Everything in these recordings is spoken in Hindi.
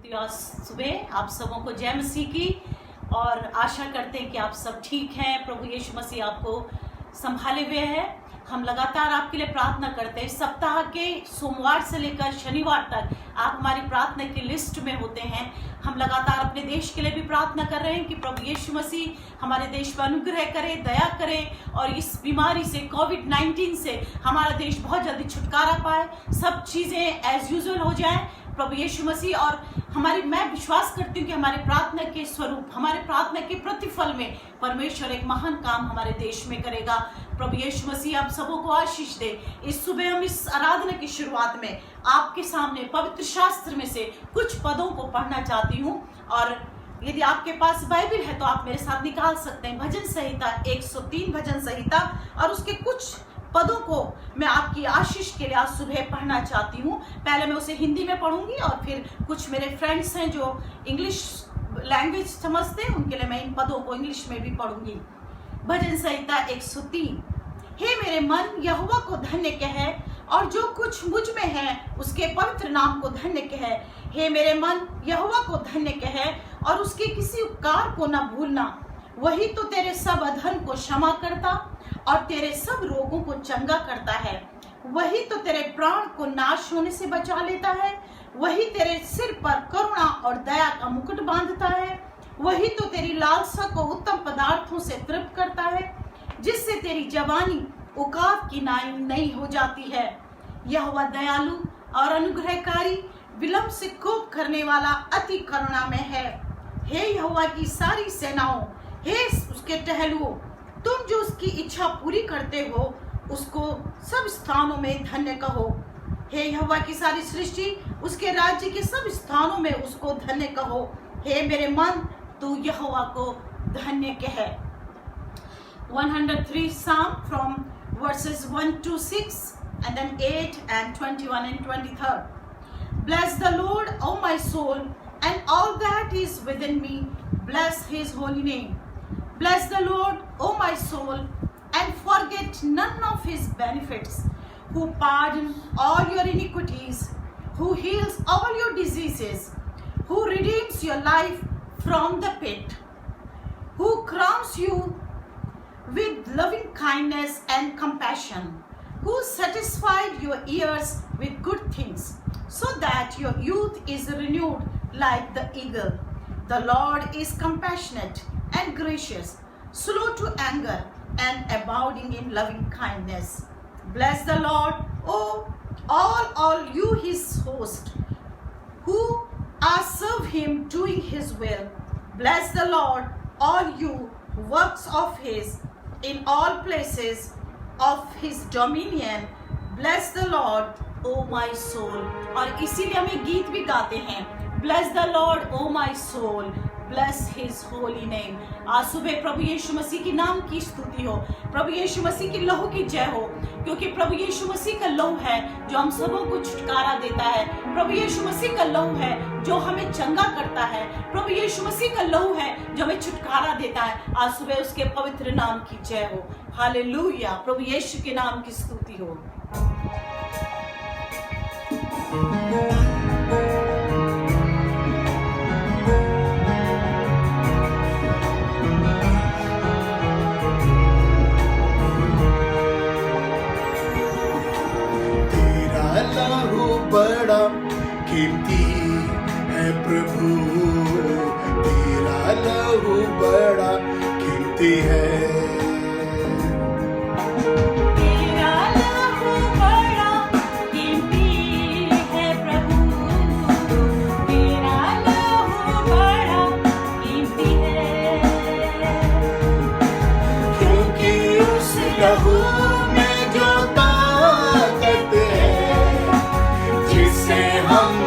करती हूँ आज सुबह आप सबों को जय मसीह की, और आशा करते हैं कि आप सब ठीक हैं। प्रभु यीशु मसीह आपको संभाले हुए है। हम लगातार आपके लिए प्रार्थना करते हैं। सप्ताह के सोमवार से लेकर शनिवार तक आप हमारी प्रार्थना की लिस्ट में होते हैं। हम लगातार अपने देश के लिए भी प्रार्थना कर रहे हैं कि प्रभु यीशु मसीह हमारे देश पर अनुग्रह करे, दया करे और इस बीमारी से, कोविड-19 से हमारा देश बहुत जल्दी छुटकारा पाए, सब चीज़ें एज यूजुअल हो जाएं प्रभु यीशु मसीह। और मैं विश्वास करती हूँ कि हमारे प्रार्थना के स्वरूप, हमारे प्रार्थना के प्रतिफल में परमेश्वर एक महान काम हमारे देश में करेगा। प्रभु यीशु मसीह आप सबों को आशीष दे। इस सुबह हम इस आराधना की शुरुआत में आपके सामने पवित्र शास्त्र में से कुछ पदों को पढ़ना चाहती हूँ, और यदि आपके पास बाइबल है तो आप मेरे साथ निकाल सकते हैं। भजन संहिता 103 भजन संहिता, और उसके कुछ पदों को मैं आपकी आशीष के लिए आज सुबह पढ़ना चाहती हूँ। पहले मैं उसे हिंदी में पढ़ूंगी और फिर कुछ मेरे फ्रेंड्स हैं जो इंग्लिश लैंग्वेज समझते हैं, उनके लिए मैं इन पदों को इंग्लिश में भी पढ़ूंगी। भजन संहिता 103। हे मेरे मन यहोवा को धन्य कहे, और जो कुछ मुझ में है उसके पवित्र नाम को धन्य कहे। हे मेरे मन यहोवा को धन्य कहे, और उसके किसी उपकार को न भूलना। वही तो तेरे सब अधर्म को क्षमा करता और तेरे सब रोगों को चंगा करता है। वही तो तेरे प्राण को नाश होने से बचा लेता है। वही तेरे सिर पर करुणा और दया का मुकुट बांधता है। वही तो तेरी लालसा को उत्तम पदार्थों से तृप्त करता है, जिससे तेरी जवानी उकाब की नई हो जाती है। यहोवा दयालु और अनुग्रहकारी, विलंब से कोप करने वाला, अति करुणा में है। हे यहोवा की सारी सेनाओं, हे उसके टहलुओं, तुम जो उसकी इच्छा पूरी करते हो उसको सब स्थानों में धन्य कहो। हे यहोवा की सारी सृष्टि, उसके राज्य के सब स्थानों में उसको धन्य कहो। हे मेरे मन, तू यहोवा को धन्य कहे। 103 Psalm from verses 1 to 6 and then 8 and 21 and 23. Bless the Lord, O my soul, and all that is within me, bless his holy name. Bless the Lord, O my soul, and forget none of his benefits, who pardon all your iniquities, who heals all your diseases, who redeems your life from the pit, who crowns you with loving kindness and compassion, who satisfied your ears with good things, so that your youth is renewed like the eagle. The Lord is compassionate and gracious, slow to anger, and abounding in loving kindness. Bless the Lord, all you his host, who are serve him doing his will. Bless the Lord, all you works of his, in all places of his dominion. Bless the Lord, O my soul. और इसीलिए हम एक गीत भी गाते हैं, Bless the Lord, O my soul, bless his holy name. आज सुबह प्रभु यीशु मसीह की नाम की स्तुति हो, प्रभु यीशु मसीह की लहू की जय हो, क्योंकि प्रभु यीशु मसीह का लहू है जो हम सबों को छुटकारा देता है। प्रभु यीशु मसीह का लहू है जो हमें चंगा करता है। प्रभु यीशु मसीह का लहू है जो हमें छुटकारा देता है। आज सुबह उसके पवित्र नाम की जय हो। हालेलुया, प्रभु यीशु के नाम की स्तुति हो। बड़ा कीमती है प्रभु, तेरा लहू बड़ा कीमती है। तेरा लहू बड़ा कीमती है प्रभु, तेरा लहू बड़ा कीमती है। क्योंकि उस लहू में जो ताकत है, जिससे हम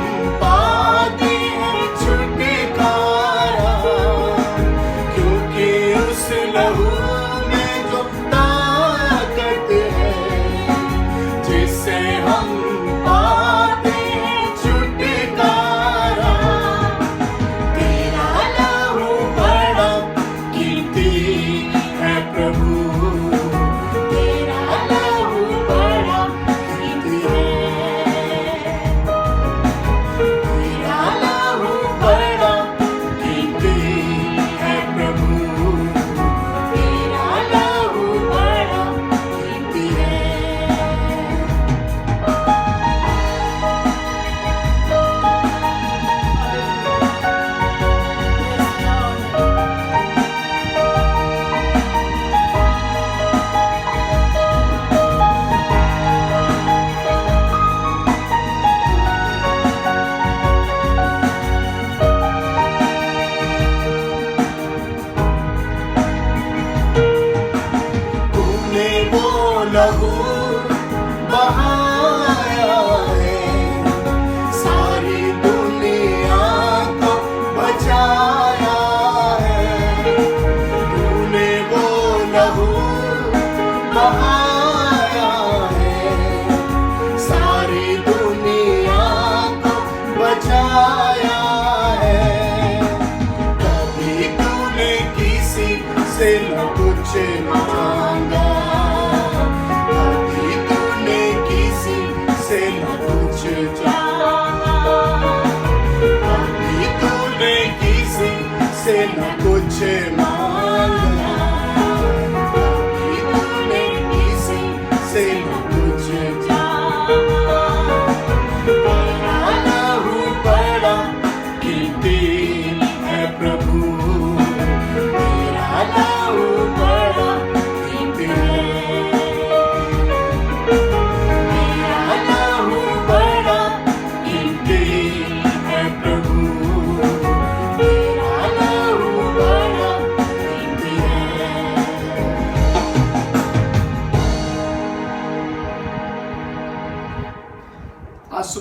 पाते हैं छुटकारा, क्योंकि उस लहू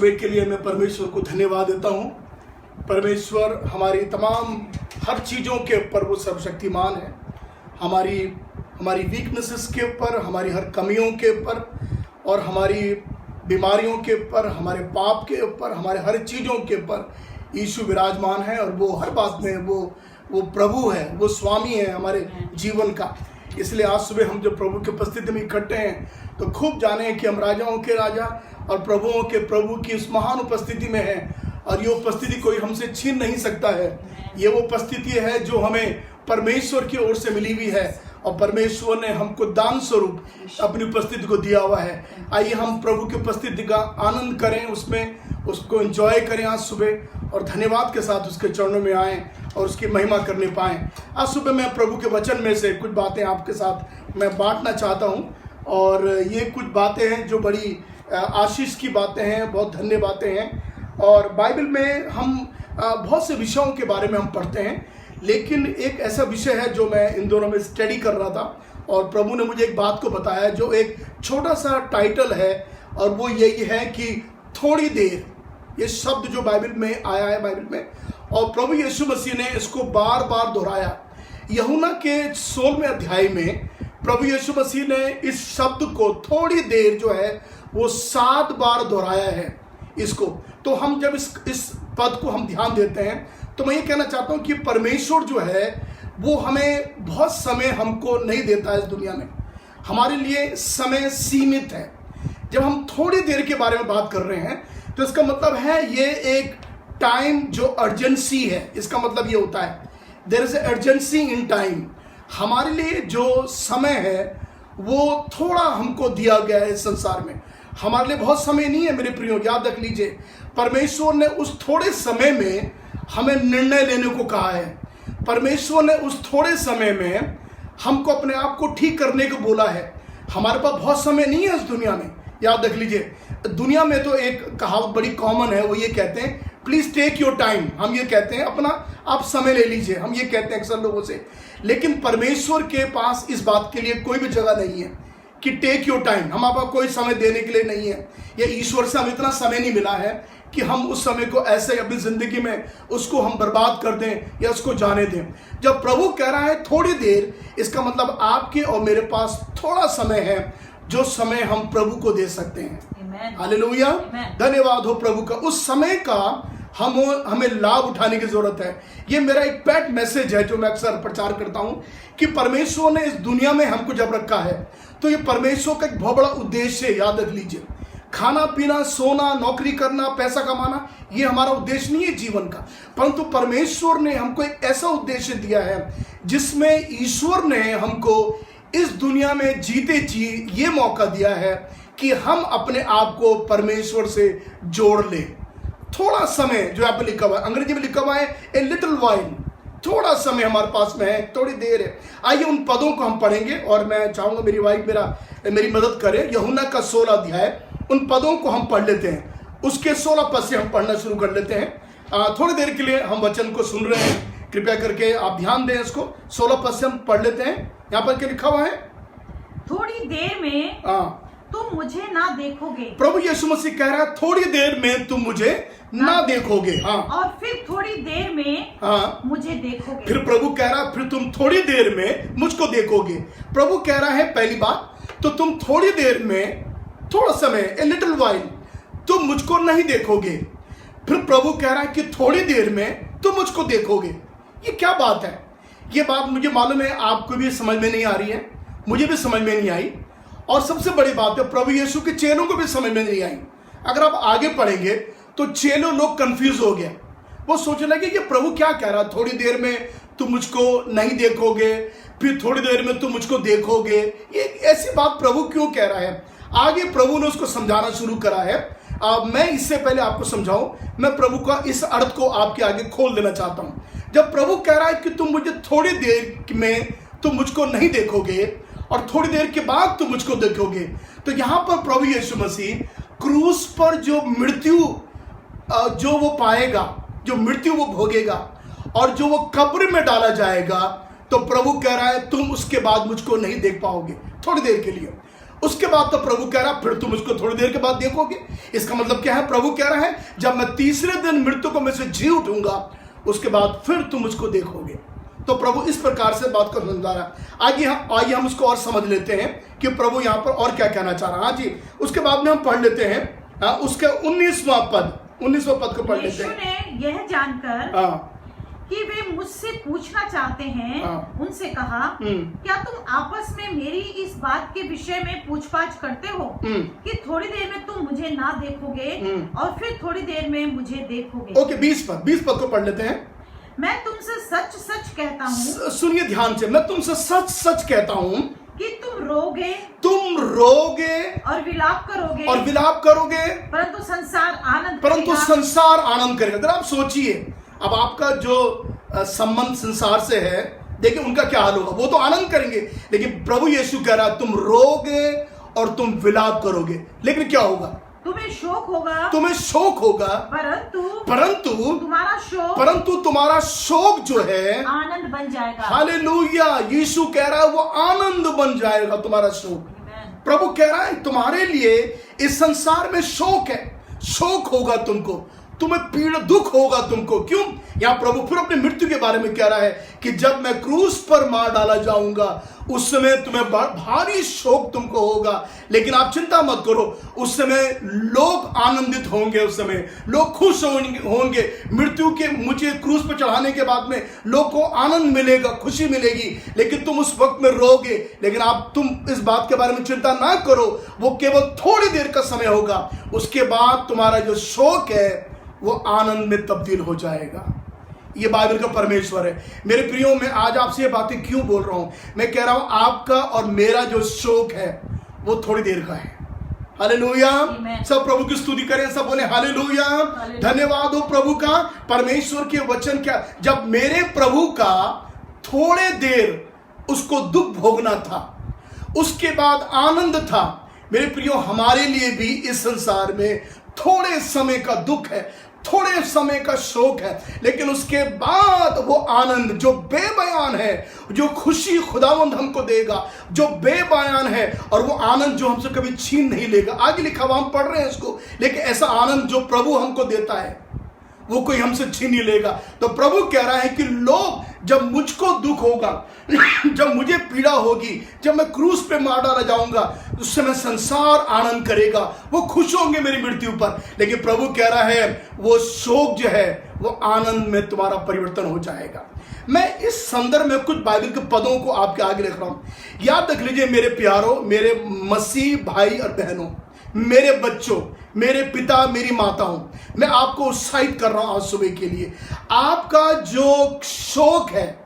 सुबह के लिए मैं परमेश्वर को धन्यवाद देता हूँ। परमेश्वर हमारी तमाम हर चीज़ों के ऊपर वो सर्वशक्तिमान है। हमारी वीकनेसेस के ऊपर, हमारी हर कमियों के ऊपर और हमारी बीमारियों के ऊपर, हमारे पाप के ऊपर, हमारे हर चीज़ों के ऊपर यीशु विराजमान है। और वो हर बात में वो प्रभु है, वो स्वामी है हमारे जीवन का। इसलिए आज सुबह हम जो प्रभु की उपस्थिति में इकट्ठे हैं तो खूब जाने कि हम राजाओं के राजा और प्रभुओं के प्रभु की उस महान उपस्थिति में हैं। और ये उपस्थिति कोई हमसे छीन नहीं सकता है। ये वो उपस्थिति है जो हमें परमेश्वर की ओर से मिली हुई है और परमेश्वर ने हमको दान स्वरूप अपनी उपस्थिति को दिया हुआ है। आइए हम प्रभु की उपस्थिति का आनंद करें, उसमें उसको एंजॉय करें आज सुबह और धन्यवाद के साथ उसके चरणों में आएँ और उसकी महिमा करने पाएँ। आज सुबह मैं प्रभु के वचन में से कुछ बातें आपके साथ मैं बांटना चाहता हूँ और ये कुछ बातें हैं जो बड़ी आशीष की बातें हैं, बहुत धन्य बातें हैं। और बाइबल में हम बहुत से विषयों के बारे में हम पढ़ते हैं, लेकिन एक ऐसा विषय है जो मैं इन दोनों में स्टडी कर रहा था और प्रभु ने मुझे एक बात को बताया जो एक छोटा सा टाइटल है और वो यही है कि थोड़ी देर। ये शब्द जो बाइबल में आया है बाइबल में, और प्रभु यीशु मसीह ने इसको बार बार दोहराया। यूहन्ना के 16वें अध्याय में प्रभु यीशु मसीह ने इस शब्द को थोड़ी देर जो है वो 7 बार दोहराया है इसको। तो हम जब इस पद को हम ध्यान देते हैं तो मैं ये कहना चाहता हूँ कि परमेश्वर जो है वो हमें बहुत समय हमको नहीं देता है इस दुनिया में। हमारे लिए समय सीमित है। जब हम थोड़ी देर के बारे में बात कर रहे हैं तो इसका मतलब है ये एक टाइम जो अर्जेंसी है। इसका मतलब ये होता है there is urgency in time. हमारे लिए जो समय है वो थोड़ा हमको दिया गया है इस संसार में। हमारे लिए बहुत समय नहीं है मेरे प्रियो, याद रख लीजिए। परमेश्वर ने उस थोड़े समय में हमें निर्णय लेने को कहा है। परमेश्वर ने उस थोड़े समय में हमको अपने आप को ठीक करने को बोला है। हमारे पास बहुत समय नहीं है इस दुनिया में, याद रख लीजिए। दुनिया में तो एक कहावत बड़ी कॉमन है, वो ये कहते हैं प्लीज टेक योर टाइम। हम ये कहते हैं अपना आप समय ले लीजिए, हम ये कहते हैं अक्सर लोगों से। लेकिन परमेश्वर के पास इस बात के लिए कोई भी जगह नहीं है कि टेक योर टाइम। हम आपको कोई समय देने के लिए नहीं है, या ईश्वर से हमें इतना समय नहीं मिला है कि हम उस समय को ऐसे अपनी जिंदगी में उसको हम बर्बाद कर दें या उसको जाने दें। जब प्रभु कह रहा है थोड़ी देर, इसका मतलब आपके और मेरे पास थोड़ा समय है जो समय हम प्रभु को दे सकते हैं। हालेलुया, धन्यवाद हो प्रभु का। उस समय का हमें लाभ उठाने की जरूरत है। ये मेरा एक पेट मैसेज है जो मैं अक्सर प्रचार करता हूं कि परमेश्वर ने इस दुनिया में हमको जब रखा है तो ये परमेश्वर का एक बहुत बड़ा उद्देश्य है। याद रख लीजिए, खाना पीना, सोना, नौकरी करना, पैसा कमाना, ये हमारा उद्देश्य नहीं है जीवन का। परंतु परमेश्वर ने हमको एक ऐसा उद्देश्य दिया है जिसमें ईश्वर ने हमको इस दुनिया में जीते जी ये मौका दिया है कि हम अपने आप को परमेश्वर से जोड़ लें। थोड़ा समय जो यहाँ पे लिखा हुआ है, अंग्रेजी में लिखा हुआ है ए लिटिल वाइल, थोड़ा समय हमारे पास में है, थोड़ी देर है। आइए उन पदों को हम पढ़ेंगे और मैं चाहूंगा मेरी वाइफ मेरी मदद करे। यूहन्ना का 16 अध्याय, उन पदों को हम पढ़ लेते हैं। उसके 16 पद से हम पढ़ना शुरू कर लेते हैं। थोड़ी देर के लिए हम वचन को सुन रहे हैं, कृपया करके आप ध्यान दें इसको। 16 पद से हम पढ़ लेते हैं। यहाँ पर क्या लिखा हुआ है? थोड़ी देर में तुम मुझे ना देखोगे। प्रभु यीशु मसीह कह रहा है थोड़ी देर में तुम मुझे ना देखोगे। और फिर थोड़ी देर में मुझे देखोगे। फिर प्रभु कह रहा है फिर तुम थोड़ी देर में मुझको देखोगे। प्रभु कह रहा है पहली बात तो तुम थोड़ी देर में, थोड़ा समय, ए लिटिल वाइल, तुम मुझको नहीं देखोगे। फिर प्रभु कह रहा है कि थोड़ी देर में तुम मुझको देखोगे। ये क्या बात है? ये बात मुझे मालूम है आपको भी समझ में नहीं आ रही है, मुझे भी समझ में नहीं आई, और सबसे बड़ी बात है प्रभु यीशु के चेलों को भी समझ में नहीं आई। अगर आप आगे पढ़ेंगे तो चेलों लोग कंफ्यूज हो गए। वो सोचने लगे कि प्रभु क्या कह रहा है, थोड़ी देर में तुम मुझको नहीं देखोगे, फिर थोड़ी देर में तुम मुझको देखोगे। ये ऐसी बात प्रभु क्यों कह रहा है? आगे प्रभु ने उसको समझाना शुरू करा है। मैं इससे पहले आपको समझाऊं, मैं प्रभु का इस अर्थ को आपके आगे खोल देना चाहता हूं। जब प्रभु कह रहा है कि तुम मुझे थोड़ी देर में तुम मुझको नहीं देखोगे और थोड़ी देर के बाद तुम मुझको देखोगे, तो यहां पर प्रभु यीशु मसीह क्रूस पर जो मृत्यु जो वो पाएगा, जो मृत्यु वो भोगेगा और जो वो कब्र में डाला जाएगा, तो प्रभु कह रहा है तुम उसके बाद मुझको नहीं देख पाओगे थोड़ी देर के लिए। उसके बाद तो प्रभु कह रहा फिर तुम उसको थोड़ी देर के बाद देखोगे। इसका मतलब क्या है? प्रभु कह रहा है जब मैं तीसरे दिन मृत्यु को में से जी उठूंगा उसके बाद फिर तुम उसको देखोगे। तो प्रभु इस प्रकार से बात को समझा रहा है। आइए हम उसको और समझ लेते हैं कि प्रभु यहाँ पर और क्या कहना चाह रहा है। हाँ जी, उसके बाद में हम पढ़ लेते हैं उसके 19वां पद को पढ़ लेते हैं। यीशु ने यह जानकर कि वे मुझसे पूछना चाहते हैं उनसे कहा, क्या तुम आपस में मेरी इस बात के विषय में पूछताछ करते हो कि थोड़ी देर में तुम मुझे ना देखोगे और फिर थोड़ी देर में मुझे देखोगे। ओके, 20 पद को पढ़ लेते हैं। मैं तुमसे सच सच कहता हूँ, सुनिए ध्यान से, मैं तुमसे सच सच कहता हूँ कि तुम रोगे और विलाप करोगे परंतु संसार आनंद करेगा। अगर आप सोचिए, अब आपका जो संबंध संसार से है, देखिए उनका क्या हाल होगा, वो तो आनंद करेंगे। लेकिन प्रभु यीशु कह रहा है तुम रोगे और तुम विलाप करोगे, लेकिन क्या होगा? तुम्हें शोक होगा परंतु तुम्हारा शोक जो है आनंद बन जाएगा। हालेलुया, यीशु कह रहा है वो आनंद बन जाएगा तुम्हारा शोक। प्रभु कह रहा है तुम्हारे लिए इस संसार में शोक है, शोक होगा तुमको, तुम्हें पीड़ा दुख होगा तुमको। क्यों? यहां प्रभु फिर अपनी मृत्यु के बारे में कह रहा है कि जब मैं क्रूस पर मार डाला जाऊंगा उस समय तुम्हें भारी शोक तुमको होगा, लेकिन आप चिंता मत करो, उस समय लोग आनंदित होंगे, उस समय लोग खुश होंगे। मृत्यु के मुझे क्रूस पर चढ़ाने के बाद में लोग को आनंद मिलेगा, खुशी मिलेगी, लेकिन तुम उस वक्त में रोगे। लेकिन आप तुम इस बात के बारे में चिंता ना करो, वो केवल थोड़ी देर का समय होगा, उसके बाद तुम्हारा जो शोक है वो आनंद में तब्दील हो जाएगा। ये बाइबल का परमेश्वर है। मेरे प्रियो, मैं आज आपसे ये बातें क्यों बोल रहा हूं? मैं कह रहा हूं आपका और मेरा जो शोक है वो थोड़ी देर का है। हालेलुया, सब प्रभु की स्तुति करें, सब बोले हालेलुया। धन्यवाद हो प्रभु का। परमेश्वर के वचन क्या, जब मेरे प्रभु का थोड़े देर उसको दुख भोगना था, उसके बाद आनंद था। मेरे प्रियो, हमारे लिए भी इस संसार में थोड़े समय का दुख है, थोड़े समय का शोक है, लेकिन उसके बाद वो आनंद जो बेबयान है, जो खुशी खुदावंद हमको देगा, जो बेबयान है, और वो आनंद जो हमसे कभी छीन नहीं लेगा। आगे लिखा हुआ हम पढ़ रहे हैं इसको, लेकिन ऐसा आनंद जो प्रभु हमको देता है वो कोई हमसे छीन नहीं लेगा। तो प्रभु कह रहा है कि लोग, जब मुझको दुख होगा, जब मुझे पीड़ा होगी, जब मैं क्रूस पे मार डाला जाऊंगा, उस समय संसार आनंद करेगा, वो खुश होंगे मेरी मृत्यु पर। लेकिन प्रभु कह रहा है वो शोक जो है वो आनंद में तुम्हारा परिवर्तन हो जाएगा। मैं इस संदर्भ में कुछ बाइबल के पदों को आपके आगे रख रहा हूं। याद रख लीजिए मेरे प्यारों, मेरे मसीह भाई और बहनों, मेरे बच्चों, मेरे पिता, मेरी माताओं, मैं आपको उत्साहित कर रहा हूं आज सुबह के लिए। आपका जो शोक है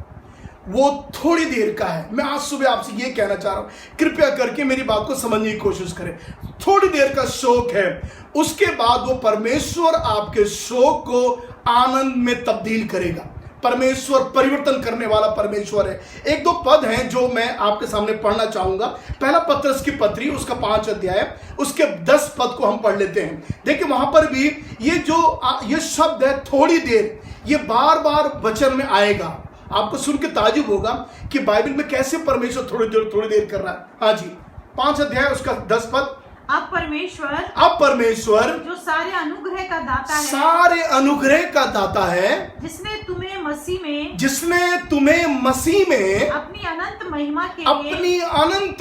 वो थोड़ी देर का है। मैं आज सुबह आपसे ये कहना चाह रहा हूं, कृपया करके मेरी बात को समझने की कोशिश करें। थोड़ी देर का शोक है, उसके बाद वो परमेश्वर आपके शोक को आनंद में तब्दील करेगा। परमेश्वर परिवर्तन करने वाला परमेश्वर है। एक दो पद हैं जो मैं आपके सामने पढ़ना चाहूंगा। पहला पत्रस की पत्री, उसका 5 अध्याय, उसके 10 पद को हम पढ़ लेते हैं। देखिए वहां पर भी ये शब्द है थोड़ी देर, ये बार बार वचन में आएगा। आपको सुन के ताजुब होगा कि बाइबल में कैसे परमेश्वर थोड़ी देर कर रहा है। हाँ जी, 5 अध्याय उसका 10 पद। अब परमेश्वर जो सारे अनुग्रह का दाता है, जिसने तुम्हें मसीह में अपनी अनंत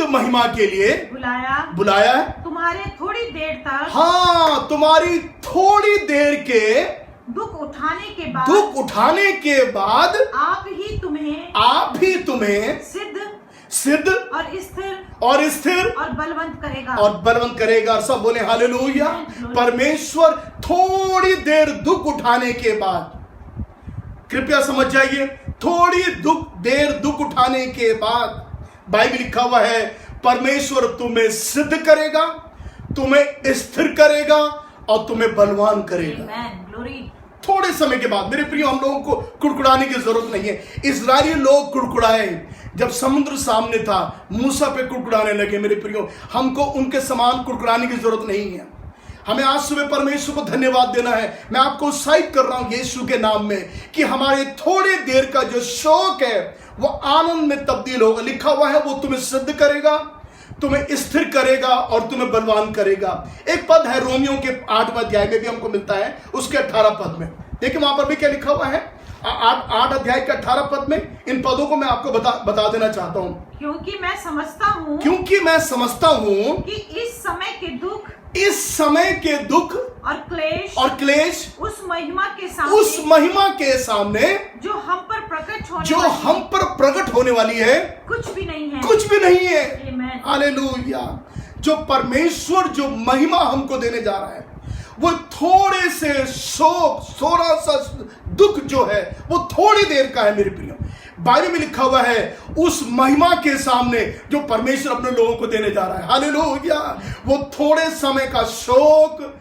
महिमा के लिए बुलाया है। तुम्हारे थोड़ी देर तक, हाँ, तुम्हारी थोड़ी देर के दुख उठाने के बाद आप ही तुम्हें सिद्ध और स्थिर और बलवंत करेगा। और सब बोले हालेलुया। परमेश्वर थोड़ी देर दुख उठाने के बाद, कृपया समझ जाइए, थोड़ी देर दुख उठाने के बाद बाइबल लिखा हुआ है परमेश्वर तुम्हें सिद्ध करेगा, तुम्हें स्थिर करेगा और तुम्हें बलवान करेगा। थोड़े समय के बाद। मेरे प्रियो, हम लोगों को कुड़कुड़ाने की जरूरत नहीं है। इजरायली लोग कुड़कुड़ाए जब समुद्र सामने था, मूसा पे कुड़कुड़ाने लगे। मेरे प्रियो, हमको उनके समान कुड़कुड़ाने की जरूरत नहीं है। हमें आज सुबह परमेश्वर को धन्यवाद देना है। मैं आपको उत्साहित कर रहा हूं यीशु के नाम में कि हमारे थोड़े देर का जो शौक है वो आनंद में तब्दील होगा। लिखा हुआ है वो तुम्हें सिद्ध करेगा, तुम्हें स्थिर करेगा और तुम्हें बलवान करेगा। एक पद है रोमियो के 8वें अध्याय में भी हमको मिलता है, उसके 18 पद में। देखिए वहां पर भी क्या लिखा हुआ है, 8 अध्याय के 18 पद में। इन पदों को मैं आपको बता देना चाहता हूं। क्योंकि मैं समझता हूं कि इस समय के दुख और क्लेश उस महिमा के सामने जो हम पर प्रकट होने वाली है कुछ भी नहीं है। हालेलुया। जो परमेश्वर जो महिमा हमको देने जा रहा है, वो थोड़े से थोड़ा सा दुख जो है वो थोड़ी देर का है मेरे प्रियो। बाइबल में लिखा हुआ है उस महिमा के सामने जो परमेश्वर अपने लोगों को देने जा रहा है, हालेलुया, वो थोड़े समय का शोक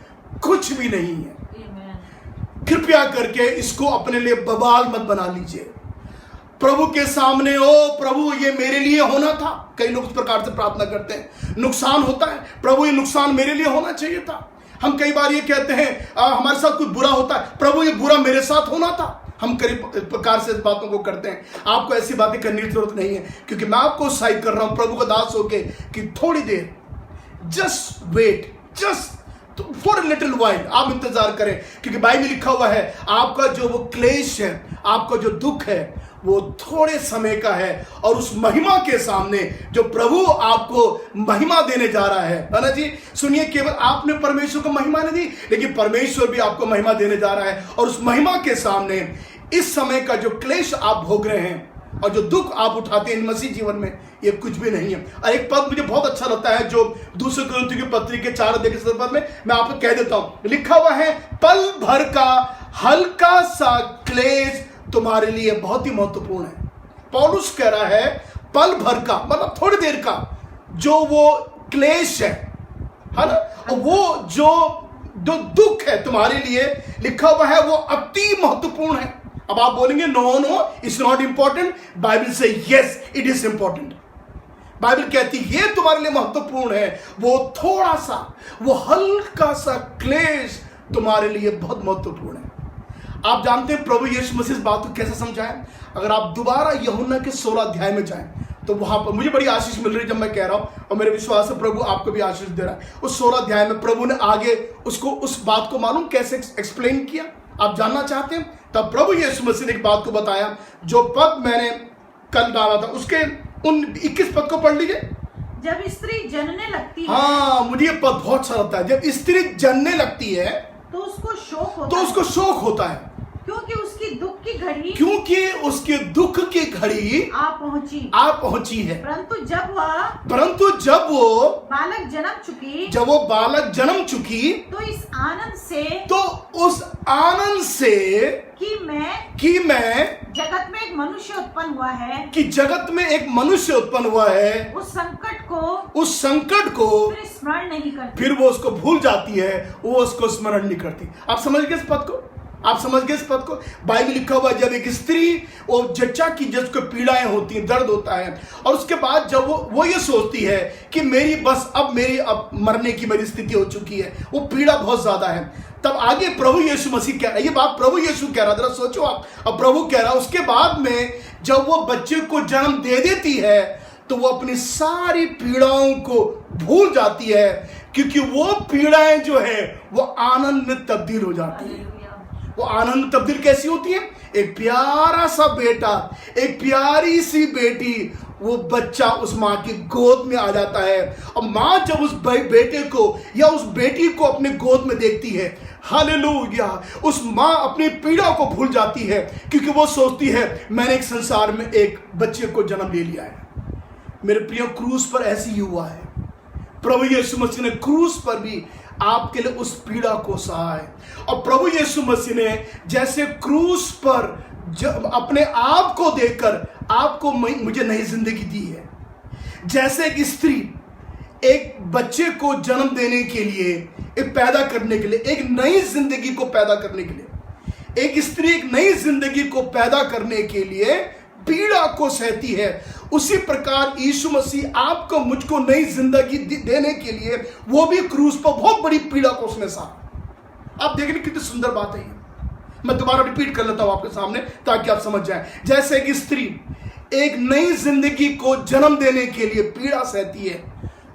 कुछ भी नहीं है। कृपया करके इसको अपने लिए बवाल मत बना लीजिए। प्रभु के सामने, ओ प्रभु ये मेरे लिए होना था। कई लोग इस प्रकार से प्रार्थना करते हैं, नुकसान होता है, प्रभु ये नुकसान मेरे लिए होना चाहिए था। हम कई बार ये कहते हैं हमारे साथ कुछ बुरा होता है, प्रभु ये बुरा मेरे साथ होना था। हम कई प्रकार से इस बातों को करते हैं। आपको ऐसी बातें करने की जरूरत नहीं है, क्योंकि मैं आपको उत्साहित कर रहा हूं प्रभु का दास होके कि थोड़ी देर just wait, just for a little while आप इंतजार करें। क्योंकि बाइबल में लिखा हुआ है आपका जो वो क्लेश है, आपका जो दुख है वो थोड़े समय का है, और उस महिमा के सामने जो प्रभु आपको महिमा देने जा रहा है ना जी। सुनिए, केवल आपने परमेश्वर को महिमा नहीं दी, लेकिन परमेश्वर भी आपको महिमा देने जा रहा है। और उस महिमा के सामने इस समय का जो क्लेश आप भोग रहे हैं और जो दुख आप उठाते हैं इन मसीह जीवन में, ये कुछ भी नहीं है। और एक पद मुझे बहुत अच्छा लगता है जो 2 कोरिन्थियों की पत्री के 4 अध्याय के पद में मैं आपको कह देता हूं, लिखा हुआ है पल भर का हल्का सा क्लेश तुम्हारे लिए बहुत ही महत्वपूर्ण है। पौलुस कह रहा है पल भर का, मतलब थोड़ी देर का जो वो क्लेश है ना, वो जो दुख है तुम्हारे लिए, लिखा हुआ है वो अति महत्वपूर्ण है। अब आप बोलेंगे no it's not important. Bible से yes it is important. Bible कहती है ये तुम्हारे लिए महत्वपूर्ण है, वो थोड़ा सा, वो हल्का सा क्लेश तुम्हारे लिए बहुत महत्वपूर्ण है। आप जानते हैं प्रभु यीशु मसीह इस बात को कैसे समझाएं? अगर आप दोबारा यूहन्ना के 16 अध्याय में जाएं तो वहां पर मुझे बड़ी आशीष मिल रही है जब मैं कह रहा हूं, और मेरे विश्वास है प्रभु आपको भी आशीष दे रहा है। उस 16 अध्याय में प्रभु ने आगे उसको उस बात को मालूम कैसे एक्सप्लेन किया, आप जानना चाहते हैं? तब प्रभु यीशु मसीह ने एक बात को बताया, जो पद मैंने कल डाला था उसके उन 21 पद को पढ़ लीजिए। जब स्त्री जनने लगती है, हाँ मुझे ये पद बहुत अच्छा लगता है। जब स्त्री जनने लगती है तो उसको शोक होता है, क्योंकि उसके दुख की घड़ी आ पहुंची है। परंतु जब वो बालक जन्म चुकी तो उस आनंद से कि मैं जगत में एक मनुष्य उत्पन्न हुआ है, उस संकट को स्मरण नहीं करती, फिर वो उसको भूल जाती है, वो उसको स्मरण नहीं करती। आप समझ गए इस पद को? आप समझ गए इस पद को? बाइबल लिखा हुआ जब एक स्त्री वो जच्चा की जिसको पीड़ाएं होती हैं, दर्द होता है, और उसके बाद जब वो ये सोचती है कि मेरी अब मरने की मेरी स्थिति हो चुकी है, वो पीड़ा बहुत ज्यादा है, तब आगे प्रभु यीशु मसीह कह रहा है, ये बात प्रभु यीशु कह रहा, जरा सोचो आप। अब प्रभु कह रहा है उसके बाद में जब वो बच्चे को जन्म दे देती है तो वो अपनी सारी पीड़ाओं को भूल जाती है, क्योंकि वो पीड़ाएं जो है वो आनंद में तब्दील हो जाती है। वो आनंद तब्दील कैसी होती है? एक प्यारा सा बेटा, एक प्यारी सी बेटी, वो बच्चा उस माँ की गोद में आ जाता है, और माँ जब उस बेटे को या उस बेटी को अपने गोद में देखती है, हालेलुया, उस माँ अपनी पीड़ा को भूल जाती है, क्योंकि वो सोचती है मैंने एक संसार में एक बच्चे को जन्म ले लिया है। मेरे प्रियो, क्रूस पर ऐसे ही हुआ है। प्रभु यीशु मसीह ने क्रूस पर भी आपके लिए उस पीड़ा को सहा है, और प्रभु यीशु मसीह ने जैसे क्रूस पर जब अपने आप को देकर आपको मुझे नई जिंदगी दी है, जैसे एक स्त्री एक बच्चे को जन्म देने के लिए, एक पैदा करने के लिए, एक नई जिंदगी को पैदा करने के लिए, एक स्त्री एक नई जिंदगी को पैदा करने के लिए पीड़ा को सहती है, उसी प्रकार यीशु मसीह आपको मुझको नई जिंदगी देने के लिए वो भी क्रूस पर बहुत बड़ी पीड़ा को उसने सहा। आप देखने कितनी सुंदर बात है ये। मैं दोबारा रिपीट कर लेता हूं आपके सामने ताकि आप समझ जाएं। जैसे एक स्त्री एक नई जिंदगी को जन्म देने के लिए पीड़ा सहती है,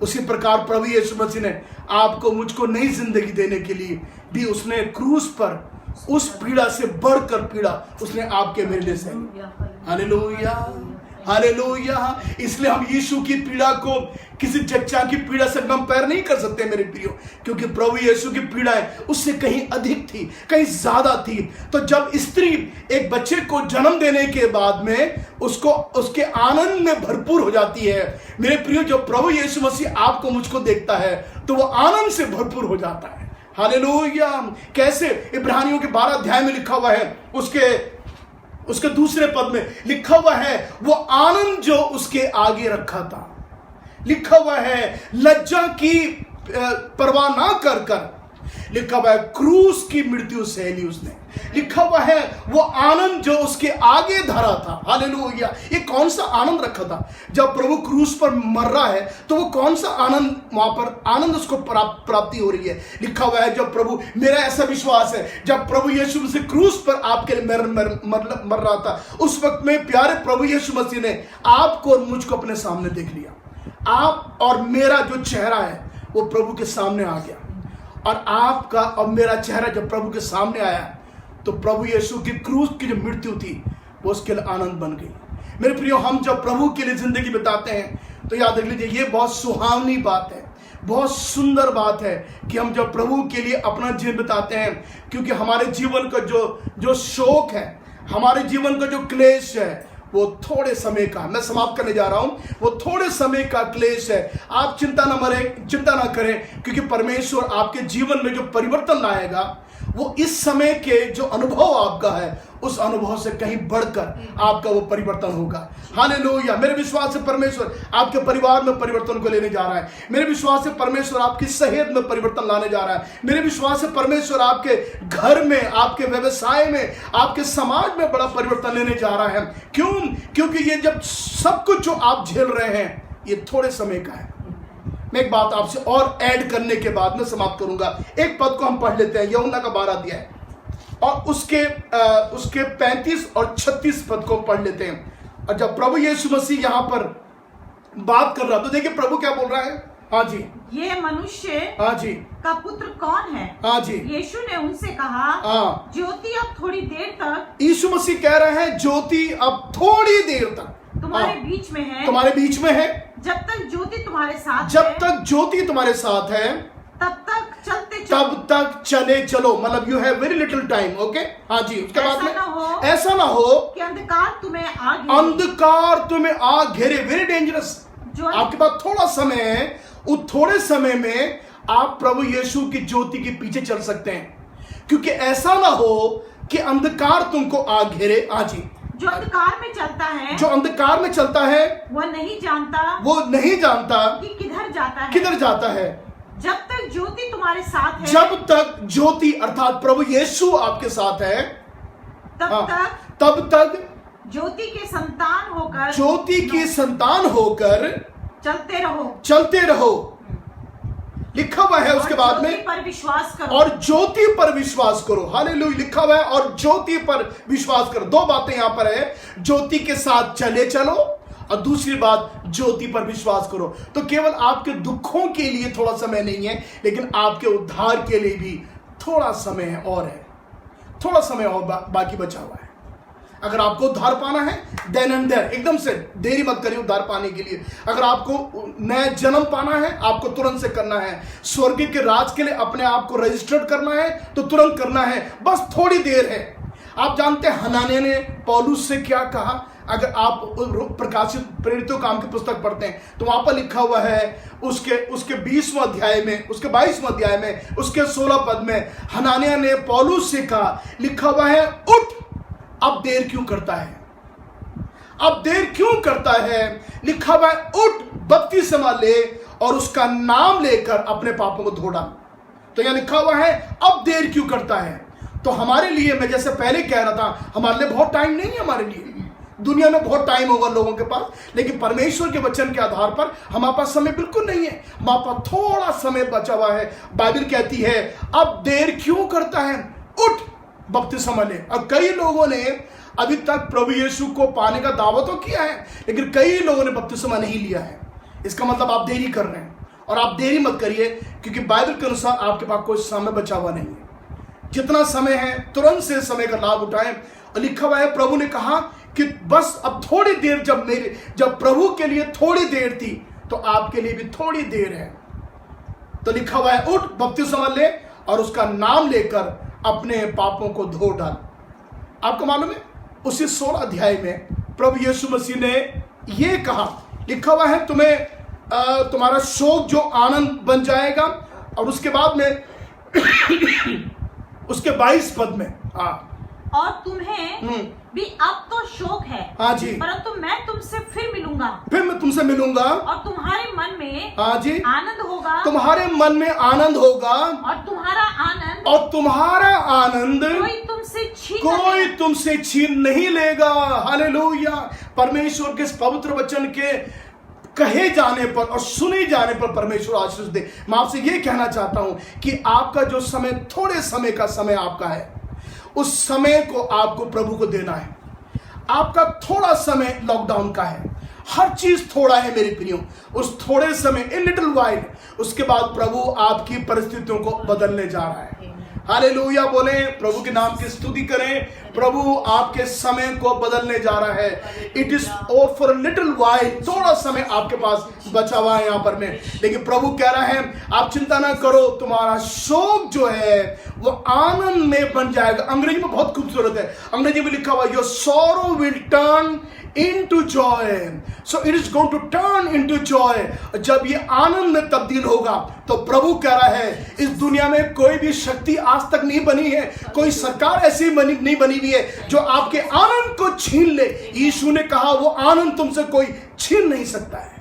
उसी प्रकार प्रभु यीशु मसीह ने आपको मुझको नई जिंदगी देने के लिए भी उसने क्रूस पर उस पीड़ा से बढ़कर पीड़ा उसने आपके मेरे लिए सही। Hallelujah, hallelujah. इसलिए हम यीशु की पीड़ा को किसी जच्चा की पीड़ा से कंपेयर नहीं कर सकते मेरे प्रियो, क्योंकि प्रभु यीशु की पीड़ाएं उससे कहीं अधिक थी, कहीं ज्यादा थी। तो जब स्त्री एक बच्चे को जन्म देने के बाद में उसको उसके आनंद में भरपूर हो जाती है, मेरे प्रियो, जब प्रभु यीशु मसीह आपको मुझको देखता है तो वो आनंद से भरपूर हो जाता है। हालेलुया। कैसे? इब्रानियों के 12 अध्याय में लिखा हुआ है, उसके दूसरे पद में लिखा हुआ है, वो आनंद जो उसके आगे रखा था, लिखा हुआ है लज्जा की परवाह ना कर कर, लिखा हुआ है क्रूस की मृत्यु सहली उसने, लिखा हुआ है वो आनंद जो उसके आगे धरा था। हालेलुया। ये कौन सा आनंद रखा था? जब प्रभु क्रूस पर मर रहा है तो वो कौन सा आनंद, वहां पर आनंद उसको प्राप्ति हो रही है। लिखा हुआ है जब प्रभु, मेरा ऐसा विश्वास है, जब प्रभु यीशु मसीह क्रूस पर आपके लिए मर रहा था, उस वक्त में प्यारे प्रभु यीशु मसीह ने आपको और मुझको अपने सामने देख लिया। आप और मेरा जो चेहरा है वो प्रभु के सामने आ गया, और आपका और मेरा चेहरा जब प्रभु के सामने आया तो प्रभु यीशु की क्रूस की जो मृत्यु थी वो उसके लिए आनंद बन गई। मेरे प्रियो, हम जब प्रभु के लिए जिंदगी बिताते हैं तो याद रख लीजिए, ये बहुत सुहावनी बात है, बहुत सुंदर बात है कि हम जब प्रभु के लिए अपना जीवन बिताते हैं, क्योंकि हमारे जीवन का जो शोक है, हमारे जीवन का जो क्लेश है, वो थोड़े समय का, मैं समाप्त करने जा रहा हूं, वो थोड़े समय का क्लेश है। आप चिंता ना करें, क्योंकि परमेश्वर आपके जीवन में जो परिवर्तन लाएगा वो इस समय के जो अनुभव आपका है उस अनुभव से कहीं बढ़कर आपका वो परिवर्तन होगा। हालेलुया। मेरे विश्वास से परमेश्वर आपके परिवार में परिवर्तन को लेने जा रहा है। मेरे विश्वास से परमेश्वर आपकी सेहत में परिवर्तन लाने जा रहा है। मेरे विश्वास से परमेश्वर आपके घर में, आपके व्यवसाय में, आपके समाज में बड़ा परिवर्तन लेने जा रहा है। क्यों? क्योंकि ये जब सब कुछ जो आप झेल रहे हैं ये थोड़े समय का है। मैं एक बात आपसे और ऐड करने के बाद में समाप्त करूंगा। एक पद को हम पढ़ लेते हैं, यूहन्ना का 12 अध्याय और उसके 35 और 36 पद को पढ़ लेते हैं। और जब प्रभु यीशु मसीह यहां पर बात कर रहा तो देखिए प्रभु क्या बोल रहा है। हाँ जी, ये मनुष्य हाँ जी का पुत्र कौन है? हाँ जी। यीशु ने उनसे कहा, हाँ, ज्योति अब थोड़ी देर तक, यीशु मसीह कह रहे हैं ज्योति अब थोड़ी देर तक तुम्हारे बीच में है, तुम्हारे बीच में है। जब तक ज्योति तुम्हारे साथ जब है, तक ज्योति तुम्हारे साथ है तब तक चलते तब तक चले चलो, मतलब you have very little time. Okay, हाँ जी। उसके बाद में ऐसा ना हो कि अंधकार तुम्हें आ घेरे। Very dangerous. आपके पास थोड़ा समय है, उस थोड़े समय में आप प्रभु यीशु की ज्योति के पीछे चल सकते हैं, क्योंकि ऐसा ना हो कि अंधकार तुमको आ घेरे। हाँ जी। जो अंधकार में चलता है, जो अंधकार में चलता है वो नहीं जानता कि किधर जाता है। जब तक ज्योति तुम्हारे साथ है, जब तक ज्योति अर्थात प्रभु यीशु आपके साथ है, तब तक ज्योति के संतान होकर, ज्योति की संतान होकर चलते रहो। लिखा हुआ है उसके बाद में, पर विश्वास करो, और ज्योति पर विश्वास करो। हालेलुया। लिखा हुआ है और ज्योति पर विश्वास करो। दो बातें यहां पर है, ज्योति के साथ चलो और दूसरी बात ज्योति पर विश्वास करो। तो केवल आपके दुखों के लिए थोड़ा समय नहीं है, लेकिन आपके उद्धार के लिए भी थोड़ा समय और है, थोड़ा समय और बाकी बचा हुआ है। अगर आपको उद्धार पाना है देन एंड देयर, एकदम से देरी मत करिए उद्धार पाने के लिए। अगर आपको नया जन्म पाना है आपको तुरंत से करना है। स्वर्ग के राज के लिए अपने आप को रजिस्टर्ड करना है तो तुरंत करना है, बस थोड़ी देर है। आप जानते हैं हनानिया ने पौलुस से क्या कहा? अगर आप प्रकाशित प्रेरितों काम की पुस्तक पढ़ते हैं तो वहां पर लिखा हुआ है उसके 20वें अध्याय में, उसके 22वें अध्याय में, उसके 16 पद में हनानिया ने पौलुस से कहा, लिखा हुआ है, उठ, अब देर क्यों करता है? अब देर क्यों करता है? लिखा हुआ है, उठ, बपतिस्मा ले और उसका नाम लेकर अपने पापों को धो डाल। तो यहां लिखा हुआ है अब देर क्यों करता है। तो हमारे लिए, मैं जैसे पहले कह रहा था, हमारे लिए बहुत टाइम नहीं है। हमारे लिए दुनिया में बहुत टाइम होगा लोगों के पास, लेकिन परमेश्वर के वचन के आधार पर हमारे पास समय बिल्कुल नहीं है। हमारे पास थोड़ा समय बचा हुआ है। बाइबल कहती है अब देर क्यों करता है, उठ, बपतिस्मा ले। और कई लोगों ने अभी तक प्रभु यीशु को पाने का दावा तो किया है, लेकिन कई लोगों ने बपतिस्मा नहीं लिया है। इसका मतलब आप देरी कर रहे हैं। और आप देरी मत करिए, क्योंकि बाइबल के अनुसार आपके पास कोई समय बचा हुआ नहीं है। जितना समय है तुरंत से समय का लाभ उठाएं। और लिखा हुआ है, प्रभु ने कहा कि बस अब थोड़ी देर, जब प्रभु के लिए थोड़ी देर थी तो आपके लिए भी थोड़ी देर है। तो लिखा हुआ है, उठ बपतिस्मा ले और उसका नाम लेकर अपने पापों को धो डाल। आपको मालूम है उसी 16 अध्याय में प्रभु यीशु मसीह ने ये कहा, लिखा हुआ है, तुम्हारा शोक जो आनंद बन जाएगा। और उसके बाद में उसके 22 पद में, और तुम्हें भी अब तो शोक है, हाँ जी, परंतु मैं तुमसे फिर मिलूंगा, फिर मैं तुमसे मिलूंगा, और तुम्हारे मन में, हाँ जी, आनंद होगा, तुम्हारे मन में आनंद होगा, और तुम्हारा आनंद कोई तुमसे छीन नहीं लेगा। हालेलुया। परमेश्वर के इस पवित्र वचन के कहे जाने पर और सुने जाने पर परमेश्वर आशीष दे। मैं आपसे ये कहना चाहता हूं कि आपका जो समय, थोड़े समय का समय आपका है, उस समय को आपको प्रभु को देना है। आपका थोड़ा समय लॉकडाउन का है, हर चीज थोड़ा है मेरे प्रियो। उस थोड़े समय, इन लिटिल वाइल, उसके बाद प्रभु आपकी परिस्थितियों को बदलने जा रहा है। हालेलुया बोले, प्रभु के नाम की स्तुति करें। प्रभु आपके समय को बदलने जा रहा है। It is over for little while, थोड़ा समय आपके पास बचा हुआ है यहाँ पर में, लेकिन प्रभु कह रहा है आप चिंता ना करो, तुम्हारा शोक जो है वो आनंद में बन जाएगा। अंग्रेजी में बहुत खूबसूरत है, अंग्रेजी में लिखा हुआ, your sorrow will turn into joy, so it is going to turn into joy। जब ये आनंद में तब्दील होगा तो प्रभु कह रहा है इस दुनिया में कोई भी शक्ति आज तक नहीं बनी है, कोई सरकार ऐसी नहीं बनी हुई है जो आपके आनंद को छीन ले। यीशु ने कहा वो आनंद तुमसे कोई छीन नहीं सकता है।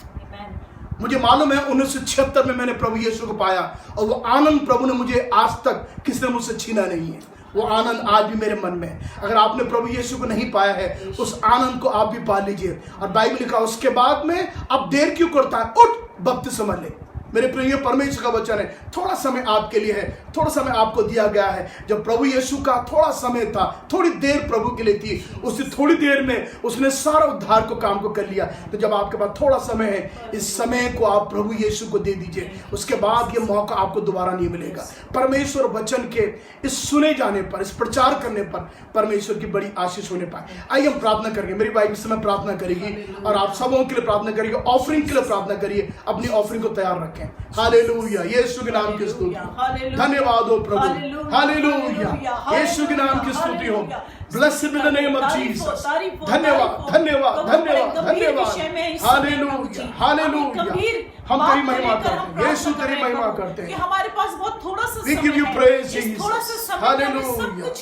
मुझे मालूम है 1976 में मैंने प्रभु यीशु को पाया, और वो आनंद प्रभु ने मुझे आज तक किसी ने मुझसे छीना नहीं है। वो आनंद आज भी मेरे मन में है। अगर आपने प्रभु यीशु को नहीं पाया है, उस आनंद को आप भी पा लीजिए। और बाइबल लिखा उसके बाद में अब देर क्यों करता है, उठ बपतिस्मा ले। मेरे प्रिय, परमेश्वर का वचन है, थोड़ा समय आपके लिए है, थोड़ा समय आपको दिया गया है। जब प्रभु यीशु का थोड़ा समय था, थोड़ी देर प्रभु के लिए थी, उससे थोड़ी देर में उसने सारा उद्धार को काम को कर लिया। तो जब आपके पास थोड़ा समय है, इस समय को आप प्रभु यीशु को दे दीजिए। उसके बाद ये मौका आपको दोबारा नहीं मिलेगा। परमेश्वर वचन के इस सुने जाने पर, इस प्रचार करने पर परमेश्वर की बड़ी आशीष होने पाए। आइए हम प्रार्थना करेंगे। मेरी वाइफ इस समय प्रार्थना करेगी और आप सबों के लिए प्रार्थना करेंगे। ऑफरिंग के लिए प्रार्थना करिए, अपनी ऑफरिंग को तैयार रखें। हालेलुया, यीशु के नाम की स्तुति। धन्यवाद हो प्रभु। हालेलुया, यीशु के नाम की स्तुति हो। Blessed be the name of Jesus। धन्यवाद धन्यवाद धन्यवाद धन्यवाद। Hallelujah hallelujah. हम तेरी महिमा करते हैं यीशु, तेरी महिमा करते हैं। हमारे पास बहुत थोड़ा सा We give you praise, Jesus। थोड़ा सा समय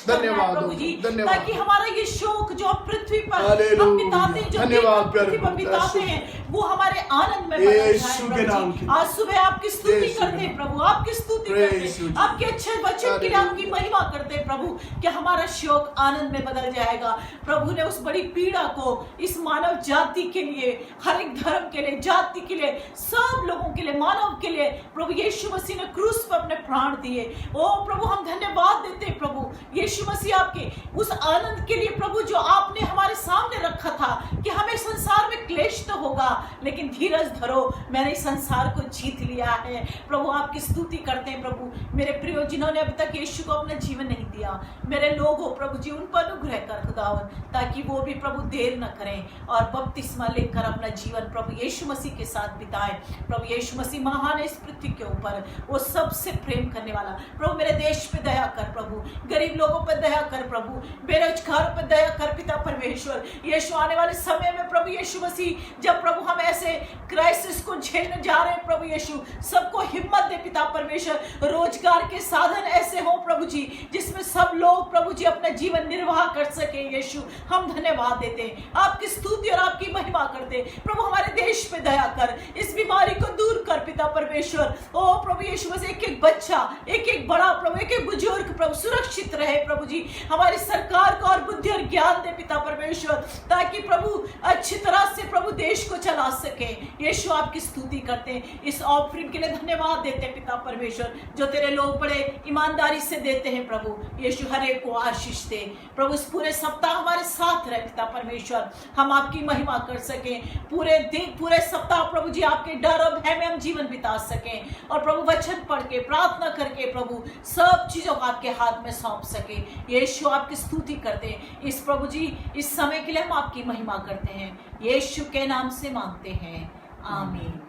धन्यवाद प्रभु जी, धन्यवाद। ताकि हमारा ये शोक जो हम पृथ्वी पर हालेलुया। हम बिताते हैं, जो धन्यवाद पृथ्वी पर बिताते हैं, वो हमारे आनंद में बदल जाए यीशु के नाम प्रभु की। जी। आज सुबह आपकी स्तुति करते हैं प्रभु, आपकी स्तुति करते हैं, आपके अच्छे वचन के लिए आपकी महिमा करते हैं प्रभु, कि हमारा शोक आनंद में बदल जाएगा। प्रभु ने उस बड़ी पीड़ा को इस मानव जाति के लिए, हर एक धर्म के लिए, जाति के लिए, सब लोगों के लिए, मानव के लिए प्रभु यीशु मसीह ने क्रूस पर अपने प्राण दिए। ओ प्रभु, हम धन्यवाद देते हैं प्रभु यीशु मसीह आपके उस आनंद के लिए प्रभु, जो आपने हमारे सामने रखा था कि हमें संसार में क्लेश तो होगा, लेकिन धीरज धरो, मैंने इस संसार को जीत लिया है। प्रभु आपकी स्तुति करते हैं प्रभु। मेरे प्रियो, जिन्होंने अभी तक यीशु को अपना जीवन नहीं दिया, मेरे लोग हो प्रभु जी, उन पर अनुग्रह कर खुदावन, ताकि वो भी प्रभु देर न करें और बपतिस्मा लेकर अपना जीवन प्रभु यीशु मसीह के साथ बिताएं। प्रभु यीशु मसीह महान है इस पृथ्वी के ऊपर, वो सबसे प्रेम करने वाला। प्रभु मेरे देश पे दया कर प्रभु, गरीब लोगों पे दया कर प्रभु, बेरोजगार पे दया कर पिता परमेश्वर। यीशु आने वाले समय में प्रभु यीशु मसीह, जब प्रभु हम ऐसे क्राइसिस को झेलने जा रहे हैं प्रभु यीशु, सबको हिम्मत दे पिता परमेश्वर। रोजगार के साधन ऐसे हो प्रभु जी, जिसमें सब लोग प्रभु जी अपना जीवन निर्वाह कर सके। यीशु, हम धन्यवाद देते हैं, आपकी स्तुति और आपकी महिमा करते हैं। प्रभु हमारे देश पे दया कर, इस बीमारी को दूर कर पिता परमेश्वर। ओ प्रभु यीशु मसीह, एक एक बच्चा, एक एक बड़ा प्रभु, एक एक बुजुर्ग प्रभु सुरक्षित रहे प्रभु जी। हमारी सरकार को और बुद्धि और ज्ञान दे पिता परमेश्वर, ताकि प्रभु अच्छी तरह से प्रभु देश को को चला सके। यीशु आपकी स्तुति करते हैं, इस ऑफरिंग के लिए धन्यवाद देते हैं पिता परमेश्वर, जो तेरे लोग बड़े ईमानदारी से देते हैं प्रभु। यीशु हर एक को आशीष दे प्रभु, इस पूरे सप्ताह हमारे साथ रहे पिता परमेश्वर, हम आपकी महिमा कर सकें पूरे दिन, पूरे सप्ताह प्रभु जी आपके डर और भय में हम जीवन बिता सकें, और प्रभु वचन पढ़ के प्रार्थना करके प्रभु सब चीजों को आपके हाथ में सौंप सके। यीशु आपकी स्तुति करते हैं इस प्रभु जी इस समय के लिए, हम आपकी महिमा करते हैं, यीशु के नाम से मांगते हैं, आमीन।